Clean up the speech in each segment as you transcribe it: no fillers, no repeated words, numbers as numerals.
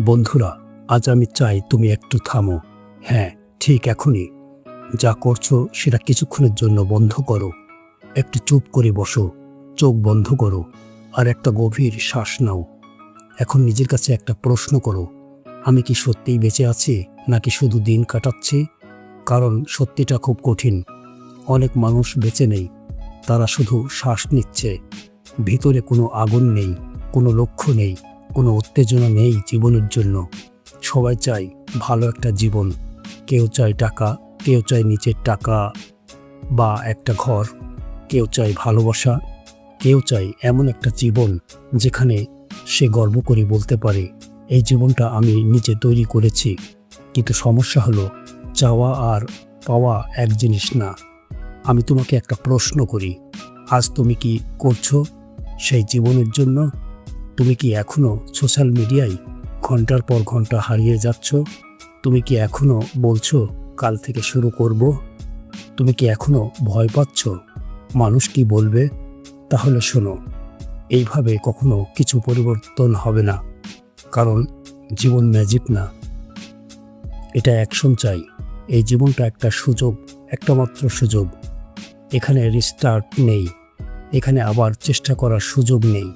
বন্ধুরা, আজ আমি চাই তুমি একটু থামো। হ্যাঁ, ঠিক এখনই। যা করছো সেটা কিছুক্ষণের জন্য বন্ধ করো। একটু চুপ করে বসো, চোখ বন্ধ করো আর একটা গভীর শ্বাস নাও। এখন নিজের কাছে একটা প্রশ্ন করো, আমি কি সত্যিই বেঁচে আছি নাকি শুধু দিন কাটাচ্ছি? কারণ সত্যিটা খুব কঠিন। অনেক মানুষ বেঁচে নেই, তারা শুধু শ্বাস নিচ্ছে। ভিতরে কোনো আগুন নেই, কোনো লক্ষ্য নেই, কোনো উত্তেজনা নেই জীবনের জন্য। সবাই চায় ভালো একটা জীবন। কেউ চায় টাকা, কেউ চায় নিচের টাকা বা একটা ঘর, কেউ চায় ভালোবাসা, কেউ চায় এমন একটা জীবন যেখানে সে গর্ব করে বলতে পারে, এই জীবনটা আমি নিজে তৈরি করেছি। কিন্তু সমস্যা হলো, চাওয়া আর পাওয়া এক জিনিস না। আমি তোমাকে একটা প্রশ্ন করি, আজ তুমি কি করছো সেই জীবনের জন্য? তুমি কি এখনো সোশ্যাল মিডিয়ায় ঘন্টার পর ঘন্টা হারিয়ে যাচ্ছ? তুমি কি এখনো বলছো কাল থেকে শুরু করব? তুমি কি এখনো ভয় পাচ্ছ মানুষ কি বলবে? তাহলে শোনো, এইভাবে কখনো কিছু পরিবর্তন হবে না। কারণ জীবন ম্যাজিক না, এটা অ্যাকশন চাই। এই জীবনটা একটা সুযোগ, একটা মাত্র সুযোগ। এখানে রিস্টার্ট নেই, এখানে আবার চেষ্টা করার সুযোগ নেই।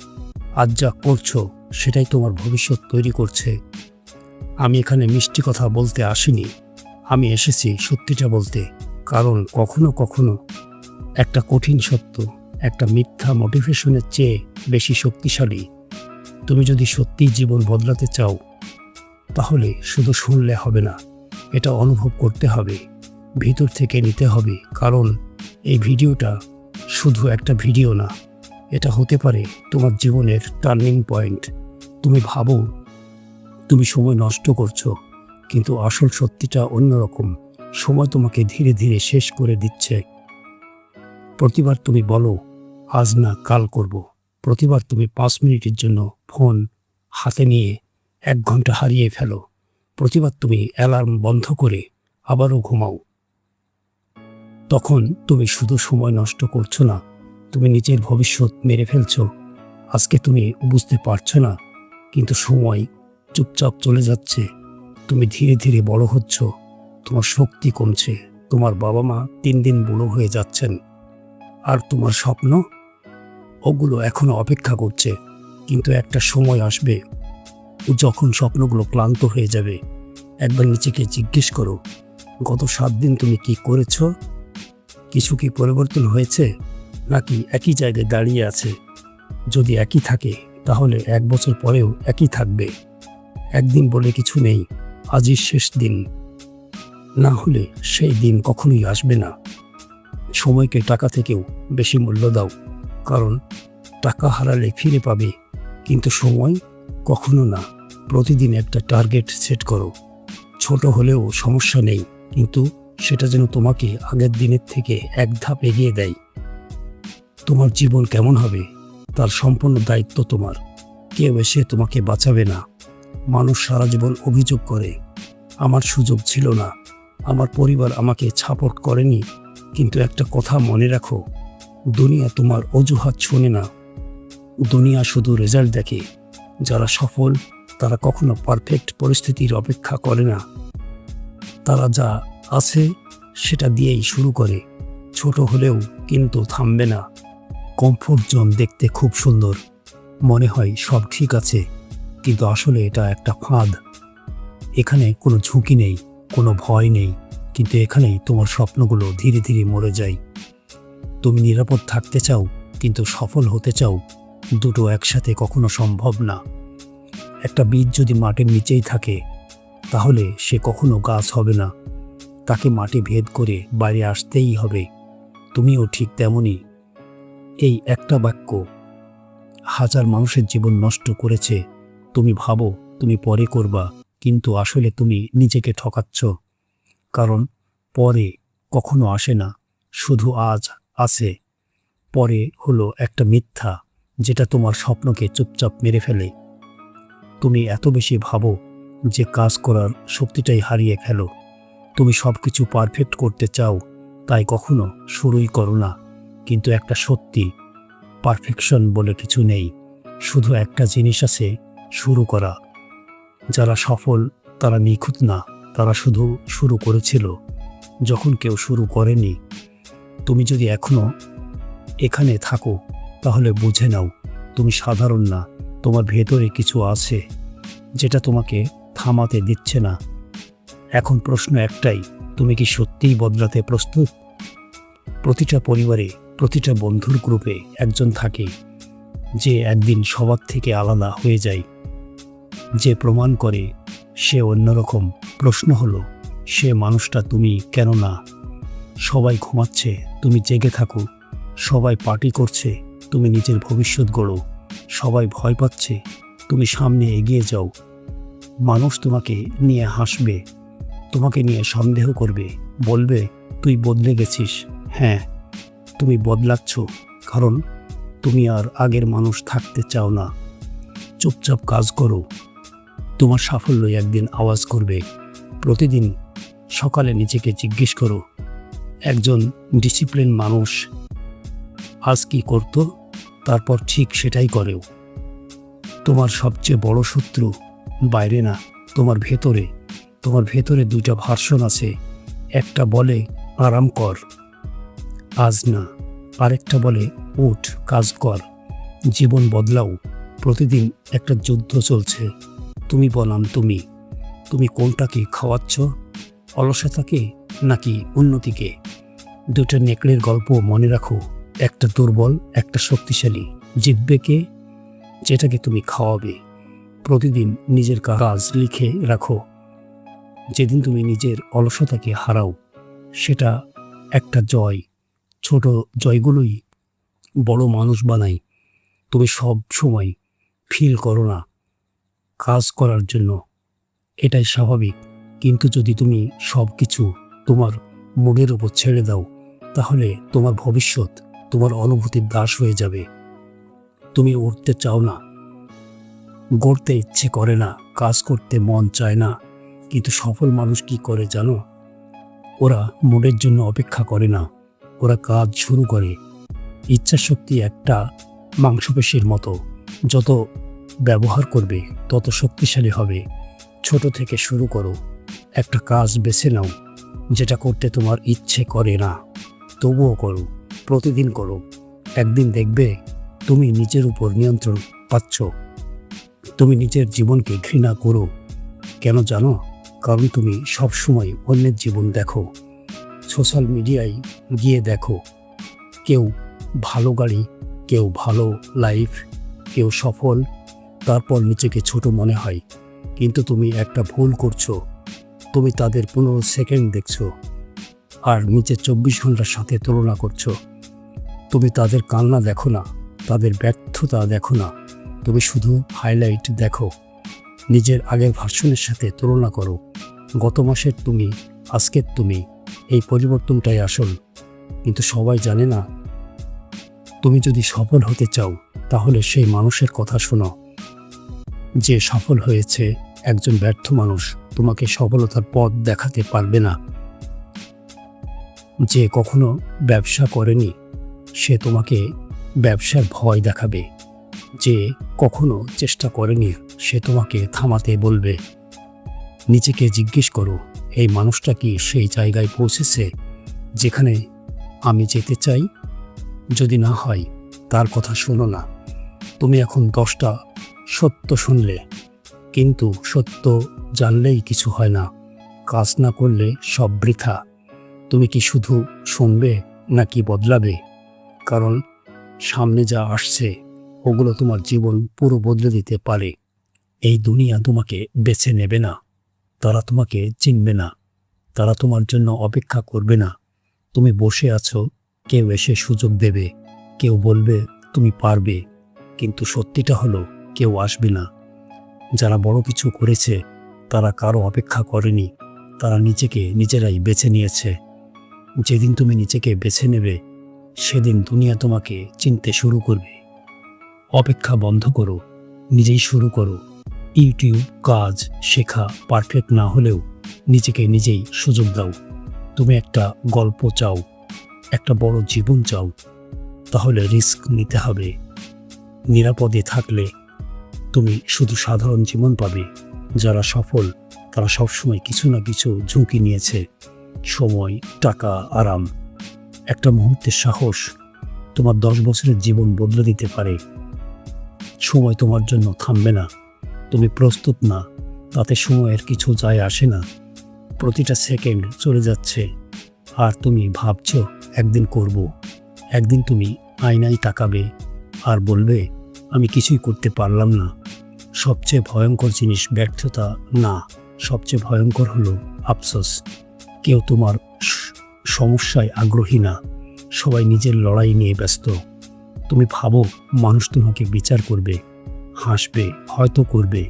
আজ যা করছো সেটাই তোমার ভবিষ্যৎ তৈরি করছে। আমি এখানে মিষ্টি কথা বলতে আসিনি, আমি এসেছি সত্যিটা বলতে। কারণ কখনো কখনো একটা কঠিন সত্য একটা মিথ্যা মোটিভেশনের চেয়ে বেশি শক্তিশালী। তুমি যদি সত্যিই জীবন বদলাতে চাও, তাহলে শুধু শুনলে হবে না, এটা অনুভব করতে হবে, ভিতর থেকে নিতে হবে। কারণ এই ভিডিওটা শুধু একটা ভিডিও না, এটা হতে পারে তোমার জীবনের টার্নিং পয়েন্ট। তুমি ভাবো তুমি সময় নষ্ট করছো, কিন্তু আসল সত্যিটা অন্যরকম। সময় তোমাকে ধীরে ধীরে শেষ করে দিচ্ছে। প্রতিবার তুমি বলো আজ না কাল করব, প্রতিবার তুমি 5 মিনিটের জন্য ফোন হাতে নিয়ে 1 ঘন্টা হারিয়ে ফেলো, প্রতিবার তুমি অ্যালার্ম বন্ধ করে আবারও ঘুমাও। তখন তুমি শুধু সময় নষ্ট করছো না, তুমি নিজের ভবিষ্যৎ মেরে ফেলছো। আজকে তুমি বুঝতে পারছো না, কিন্তু সময় চুপচাপ চলে যাচ্ছে। তুমি ধীরে ধীরে বড় হচ্ছ, তোমার শক্তি কমছে, তোমার বাবা মা দিন দিন বুড়ো হয়ে যাচ্ছেন। আর তোমার স্বপ্ন, ওগুলো এখনো অপেক্ষা করছে। কিন্তু একটা সময় আসবে যখন স্বপ্নগুলো ক্লান্ত হয়ে যাবে। একবার নিজেকে জিজ্ঞেস করো, গত 7 দিন তুমি কি করেছো? কিছু কি পরিবর্তন হয়েছে, নাকি একই জায়গায় দাঁড়িয়ে আছে? যদি একই থাকে, তাহলে 1 বছর পরেও একই থাকবে। একদিন বলে কিছু নেই, আজই শেষ দিন। না হলে সেই দিন কখনোই আসবে না। সময়কে টাকা থেকেও বেশি মূল্য দাও, কারণ টাকা হারালে ফিরে পাবে, কিন্তু সময় কখনো না। প্রতিদিন একটা টার্গেট সেট করো, ছোট হলেও সমস্যা নেই, কিন্তু সেটা যেন তোমাকে আগের দিনের থেকে 1 ধাপ এগিয়ে দেয়। তোমার জীবন কেমন হবে তার সম্পূর্ণ দায়িত্ব তোমার। কেউ এসে তোমাকে বাঁচাবে না। মানুষ সারা জীবন অভিযোগ করে, আমার সুযোগ ছিল না, আমার পরিবার আমাকে সাপোর্ট করেনি। কিন্তু একটা কথা মনে রাখো, দুনিয়া তোমার অজুহাত শোনে না, দুনিয়া শুধু রেজাল্ট দেখে। যারা সফল তারা কখনো পারফেক্ট পরিস্থিতির অপেক্ষা করে না, তারা যা আছে সেটা দিয়েই শুরু করে। ছোট হলেও কিন্তু থামবে না। কমফোর্ট জোন দেখতে খুব সুন্দর, মনে হয় সব ঠিক আছে, কিন্তু আসলে এটা একটা ফাঁদ। এখানে কোনো ঝুঁকি নেই, কোনো ভয় নেই, কিন্তু এখানেই তোমার স্বপ্নগুলো ধীরে ধীরে মরে যায়। তুমি নিরাপদ থাকতে চাও, কিন্তু সফল হতে চাও, দুটো একসাথে কখনো সম্ভব না। একটা বীজ যদি মাটির নিচেই থাকে, তাহলে সে কখনো গাছ হবে না, তাকে মাটি ভেদ করে বাইরে আসতেই হবে। তুমিও ঠিক তেমনই। এই একটা বাক্য হাজার মানুষের জীবন নষ্ট করেছে। তুমি ভাবো তুমি পরে করবা, কিন্তু আসলে তুমি নিজেকে ঠকাচ্ছ। কারণ পরে কখনো আসে না, শুধু আজ আছে। পরে হলো একটা মিথ্যা, যেটা তোমার স্বপ্নকে চুপচাপ মেরে ফেলে। তুমি এত বেশি ভাবো যে কাজ করার শক্তিটাই হারিয়ে ফেলো। তুমি সব কিছু পারফেক্ট করতে চাও, তাই কখনো শুরুই করো না। কিন্তু একটা সত্যি, পারফেকশন বলে কিছু নেই, শুধু একটা জিনিস আছে, শুরু করা। যারা সফল তারা নিখুঁত না, তারা শুধু শুরু করেছিল যখন কেউ শুরু করেনি। তুমি যদি এখনো এখানে থাকো তাহলে বুঝে নাও তুমি সাধারণ না, তোমার ভেতরে কিছু আছে যেটা তোমাকে থামাতে দিচ্ছে না। এখন প্রশ্ন একটাই, তুমি কি সত্যিই বদলাতে প্রস্তুত? প্রতিটা পরিবারে, প্রতিটা বন্ধুর গ্রুপে একজন থাকে যে একদিন সবার থেকে আলাদা হয়ে যায়, যে প্রমাণ করে সে অন্যরকম। প্রশ্ন হলো, সে মানুষটা তুমি কেন না? সবাই ঘুমাচ্ছে, তুমি জেগে থাকো। সবাই পার্টি করছে, তুমি নিজের ভবিষ্যৎ গড়ো। সবাই ভয় পাচ্ছে, তুমি সামনে এগিয়ে যাও। মানুষ তোমাকে নিয়ে হাসবে, তোমাকে নিয়ে সন্দেহ করবে, বলবে তুই বদলে গেছিস। হ্যাঁ, তুমি বদলাচ্ছ, কারণ তুমি আর আগের মানুষ থাকতে চাও না। চুপচাপ কাজ করো, তোমার সাফল্য একদিন আওয়াজ করবে। প্রতিদিন সকালে নিজেকে জিজ্ঞেস করো, একজন ডিসিপ্লিন মানুষ আজ কি করত, তারপর ঠিক সেটাই করেও। তোমার সবচেয়ে বড় শত্রু বাইরে না, তোমার ভেতরে। তোমার ভেতরে দুইটা ভার্সন আছে, একটা বলে আরাম কর, আজ না, আরেকটা বলে উঠ, কাজ কর, জীবন বদলাও। প্রতিদিন একটা যুদ্ধ চলছে, তুমি বনাম তুমি। তুমি কোনটাকে খাওয়াচ্ছ, অলসতাকে নাকি উন্নতিকে? দুটো নেকড়ের গল্প মনে রাখো, একটা দুর্বল, একটা শক্তিশালী। জিতবে কে? যেটাকে তুমি খাওয়াবে। প্রতিদিন নিজের কাজ লিখে রাখো। যেদিন তুমি নিজের অলসতাকে হারাও, সেটা একটা জয়। ছোট জয়গুলোই বড় মানুষ বানায়। তুমি সব সময় ফিল করো না কাজ করার জন্য, এটাই স্বাভাবিক। কিন্তু যদি তুমি সব কিছু তোমার মুডের উপর ছেড়ে দাও, তাহলে তোমার ভবিষ্যৎ তোমার অনুভূতির দাস হয়ে যাবে। তুমি উঠতে চাও না, গড়তে ইচ্ছে করে না, কাজ করতে মন চায় না। কিন্তু সফল মানুষ কি করে জানো? ওরা মুডের জন্য অপেক্ষা করে না, ওরা কাজ শুরু করে। ইচ্ছাশক্তি একটা মাংসপেশির মতো, যত ব্যবহার করবে তত শক্তিশালী হবে। ছোট থেকে শুরু করো, একটা কাজ বেছে নাও যেটা করতে তোমার ইচ্ছে করে না, তবুও করো, প্রতিদিন করো। একদিন দেখবে তুমি নিজের উপর নিয়ন্ত্রণ পাচ্ছ। তুমি নিজের জীবনকে ঘৃণা করো কেন জানো? কারণ তুমি সবসময় অন্যের জীবন দেখো। সোশ্যাল মিডিয়ায় গিয়ে দেখো, কেউ ভালো গাড়ি, কেউ ভালো লাইফ, কেউ সফল, তারপর নিজেকে ছোট মনে হয়। কিন্তু তুমি একটা ভুল করছো, তুমি তাদের 15 সেকেন্ড দেখছো আর নিজের 24 ঘন্টার সাথে তুলনা করছো। তুমি তাদের কান্না দেখো না, তাদের ব্যর্থতা দেখো না, তুমি শুধু হাইলাইট দেখো। নিজের আগের ভার্সনের সাথে তুলনা করো। গত মাসের তুমি, আজকের তুমি, এই পরিবর্তনটাই আসল। কিন্তু সবাই জানে না। তুমি যদি সফল হতে চাও, তাহলে সেই মানুষের কথা শোনো যে সফল হয়েছে। একজন ব্যর্থ মানুষ তোমাকে সফলতার পথ দেখাতে পারবে না। যে কখনো ব্যবসা করেনি, সে তোমাকে ব্যবসার ভয় দেখাবে। যে কখনো চেষ্টা করেনি, সে তোমাকে থামাতে বলবে। নিজেকে জিজ্ঞেস করো, এই মানুষটা কি সেই জায়গায় পৌঁছেছে যেখানে আমি যেতে চাই? যদি না হয়, তার কথা শোনো না। তুমি এখন 10টা সত্য শুনলে, কিন্তু সত্য জানলেই কিছু হয় না। কাজ না করলে সব বৃথা। তুমি কি শুধু শুনবে নাকি বদলাবে? কারণ সামনে যা আসছে, ওগুলো তোমার জীবন পুরো বদলে দিতে পারে। এই দুনিয়া তোমাকে বেছে নেবে না, তারা তোমাকে চিনবে না, তারা তোমার জন্য অপেক্ষা করবে না। তুমি বসে আছো, কেউ এসে সুযোগ দেবে, কেউ বলবে তুমি পারবে, কিন্তু সত্যিটা হলো কেউ আসবে না। যারা বড় কিছু করেছে তারা কারো অপেক্ষা করেনি, তারা নিজেকে নিজেরাই বেছে নিয়েছে। যেদিন তুমি নিজেকে বেছে নেবে, সেদিন দুনিয়া তোমাকে চিনতে শুরু করবে। অপেক্ষা বন্ধ করো, নিজেই শুরু করো। ইউটিউব, কাজ শেখা পারফেক্ট না হলেও নিজেকে নিজেই সুযোগ দাও। তুমি একটা গল্প চাও, একটা বড় জীবন চাও, তাহলে রিস্ক নিতে হবে। নিরাপদে থাকলে তুমি শুধু সাধারণ জীবন পাবে, যারা সফল তারা সবসময় কিছু না কিছু ঝুঁকি নিয়েছে। সময়, টাকা, আরাম। একটা মুহূর্তের সাহস তোমার 10 বছরের জীবন বদলে দিতে পারে। সময় তোমার জন্য থামবে না। তুমি প্রস্তুত না, তাতে সময়ের কিছু যায় আসে না। প্রতিটা সেকেন্ড চলে যাচ্ছে, আর তুমি ভাবছো একদিন করব। একদিন তুমি আয়নায় তাকাবে আর বলবে, আমি কিছুই করতে পারলাম না। সবচেয়ে ভয়ঙ্কর জিনিস ব্যর্থতা না, সবচেয়ে ভয়ঙ্কর হলো আফসোস। কেউ তোমার সমস্যায় আগ্রহী না, সবাই নিজের লড়াই নিয়ে ব্যস্ত। তুমি ভাবো মানুষ তোমাকে বিচার করবে, হাসবে, হয়তো করবে,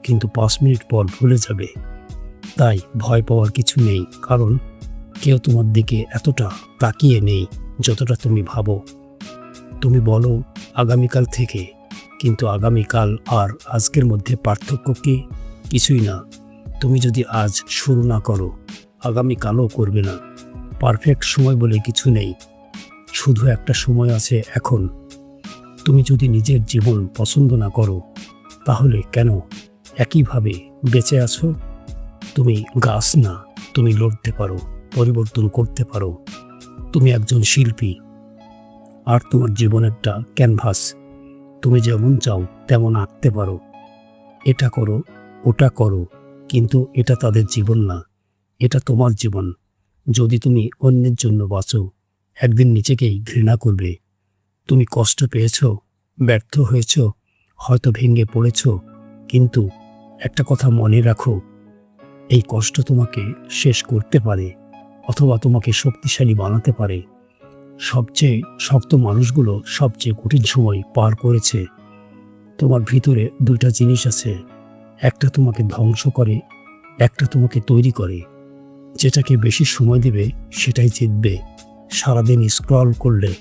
কিন্তু 5 মিনিট পর ভুলে যাবে। তাই ভয় পাওয়ার কিছু নেই, কারণ কেউ তোমার দিকে এতটা তাকিয়ে নেই যতটা তুমি ভাবো। তুমি বলো আগামীকাল থেকে, কিন্তু আগামীকাল আর আজকের মধ্যে পার্থক্য কি? কিছুই না। তুমি যদি আজ শুরু না করো, আগামীকালও করবে না। পারফেক্ট সময় বলে কিছু নেই, শুধু একটা সময় আছে এখন। তুমি যদি নিজের জীবন পছন্দ না করো, তাহলে কেন একইভাবে বেঁচে আছো? তুমি গাছ না, তুমি লড়তে পারো, পরিবর্তন করতে পারো। তুমি একজন শিল্পী, আর তোমার জীবন একটা ক্যানভাস। তুমি যেমন চাও তেমন আঁকতে পারো। এটা করো, ওটা করো, কিন্তু এটা তাদের জীবন না, এটা তোমার জীবন। যদি তুমি অন্যের জন্য বাঁচো, একদিন নিজেকেই ঘৃণা করবে। তুমি কষ্ট পেয়েছ, ব্যর্থ হয়েছ, হয়তো ভেঙে পড়েছ, কিন্তু একটা কথা মনে রাখো, এই কষ্ট তোমাকে শেষ করতে পারে, অথবা তোমাকে শক্তিশালী বানাতে পারে। সবচেয়ে শক্ত মানুষগুলো সবচেয়ে কঠিন সময় পার করেছে। তোমার ভিতরে 2টা জিনিস আছে, একটা তোমাকে ধ্বংস করে, একটা তোমাকে তৈরি করে। যেটাকে বেশি সময় দেবে সেটাই জিতবে। সারাদিন স্ক্রল করলে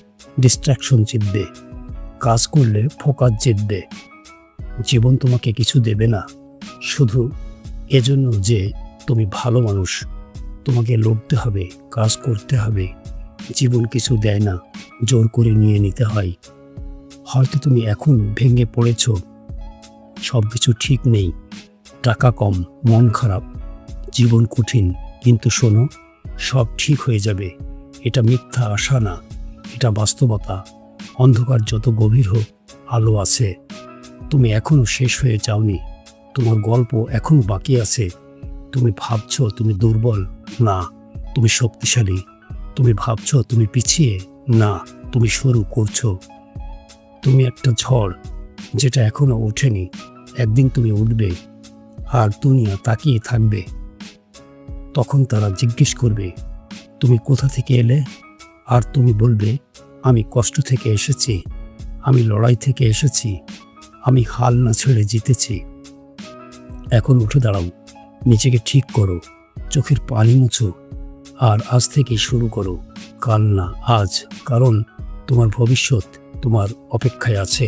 ডিস্ট্র্যাকশন জিতবে, কাজ করলে ফোকাস জিতবে। জীবন তোমাকে কিছু দেবে না শুধু এজন্য যে তুমি ভালো মানুষ। তোমাকে লড়তে হবে, কাজ করতে হবে। জীবন কিছু দেয় না, জোর করে নিয়ে নিতে হয়। হয়তো তুমি এখন ভেঙে পড়েছ, সব কিছু ঠিক নেই, টাকা কম, মন খারাপ, জীবন কঠিন, কিন্তু শোনো, সব ঠিক হয়ে যাবে। এটা মিথ্যা আশা না, এটা বাস্তবতা। অন্ধকার যত গভীর হোক, আলো আছে। তুমি এখনো শেষ হয়ে যাওনি, তোমার গল্প এখনো বাকি আছে। তুমি ভাবছো তুমি দুর্বল, না, তুমি শক্তিশালী। তুমি ভাবছো তুমি পিছিয়ে, না, তুমি শুরু করছো। তুমি একটা ঝড় যেটা এখনো ওঠেনি। একদিন তুমি উঠবে, আর দুনিয়া তাকিয়ে থাকবে। তখন তারা জিজ্ঞেস করবে, তুমি কোথা থেকে এলে? আর তুমি বলবে, আমি কষ্ট থেকে এসেছি, আমি লড়াই থেকে এসেছি, আমি হাল না ছেড়ে জিতেছি। এখন উঠে দাঁড়াও, নিজেকে ঠিক করো, চোখের পানি মুছো, আর আজ থেকে শুরু করো। কাল না, আজ, কারণ তোমার ভবিষ্যৎ তোমার অপেক্ষায় আছে।